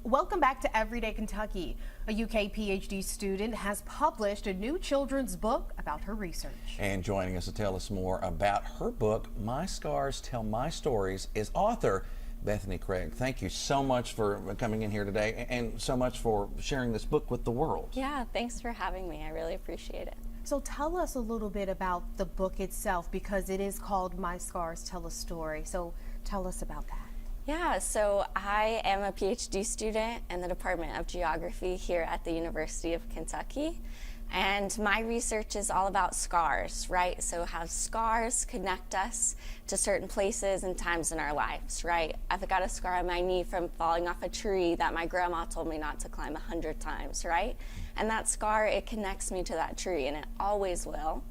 Welcome back to Everyday Kentucky. A UK PhD student has published a new children's book about her research. And joining us to tell us more about her book, My Scars Tell My Stories, is author Bethany Craig. Thank you so much for coming in here today and so much for sharing this book with the world. Yeah, thanks for having me. I really appreciate it. So tell us a little bit about the book itself, because it is called My Scars Tell a Story. So tell us about that. Yeah, so I am a PhD student in the Department of Geography here at the University of Kentucky. And my research is all about scars, right? So how scars connect us to certain places and times in our lives, right? I've got a scar on my knee from falling off a tree that my grandma told me not to climb 100 times, right? And that scar, it connects me to that tree, and it always will.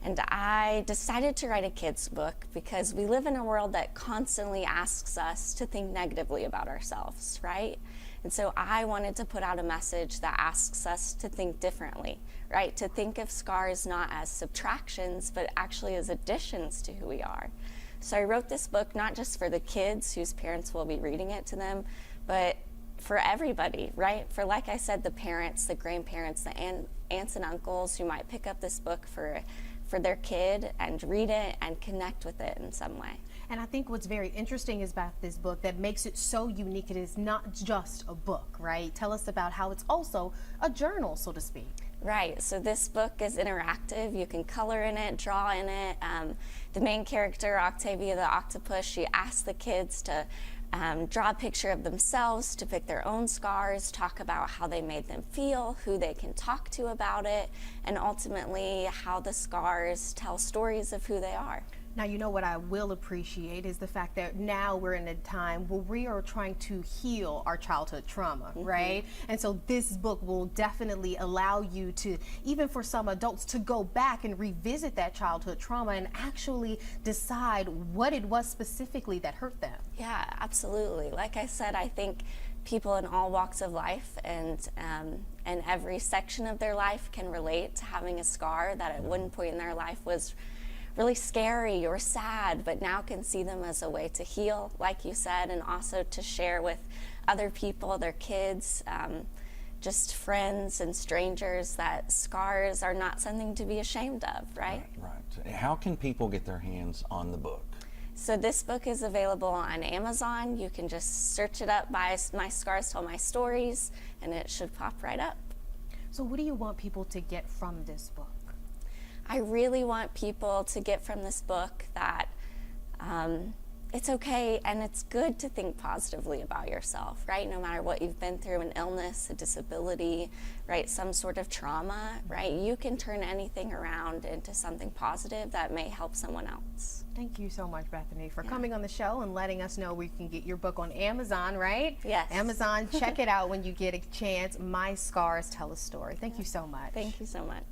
And I decided to write a kid's book because we live in a world that constantly asks us to think negatively about ourselves, right? And so I wanted to put out a message that asks us to think differently, right? To think of scars not as subtractions, but actually as additions to who we are. So I wrote this book not just for the kids whose parents will be reading it to them, but for everybody, right? For, like I said, the parents, the grandparents, the aunts and uncles who might pick up this book for their kid and read it and connect with it in some way. And I think what's very interesting is about this book that makes it so unique. It is not just a book, right? Tell us about how it's also a journal, so to speak. Right, so this book is interactive. You can color in it, draw in it. The main character, Octavia the octopus, she asks the kids to draw a picture of themselves, to pick their own scars, talk about how they made them feel, who they can talk to about it, and ultimately how the scars tell stories of who they are. Now, you know what I will appreciate is the fact that now we're in a time where we are trying to heal our childhood trauma, right? And so this book will definitely allow you to, even for some adults, to go back and revisit that childhood trauma and actually decide what it was specifically that hurt them. Yeah, absolutely. Like I said, I think people in all walks of life and every section of their life can relate to having a scar that at one point in their life was really scary or sad, but now can see them as a way to heal, like you said, and also to share with other people, their kids, just friends and strangers, that scars are not something to be ashamed of, right? Right. How can people get their hands on the book? So this book is available on Amazon. You can just search it up by My Scars Tell My Stories, and it should pop right up. So what do you want people to get from this book? I really want people to get from this book that it's okay and it's good to think positively about yourself, right? No matter what you've been through, an illness, a disability, right, some sort of trauma, right? You can turn anything around into something positive that may help someone else. Thank you so much, Bethany, for coming on the show and letting us know we can get your book on Amazon, right? Yes. Amazon, check it out when you get a chance. My Scars Tell a Story. Thank you so much. Thank you so much.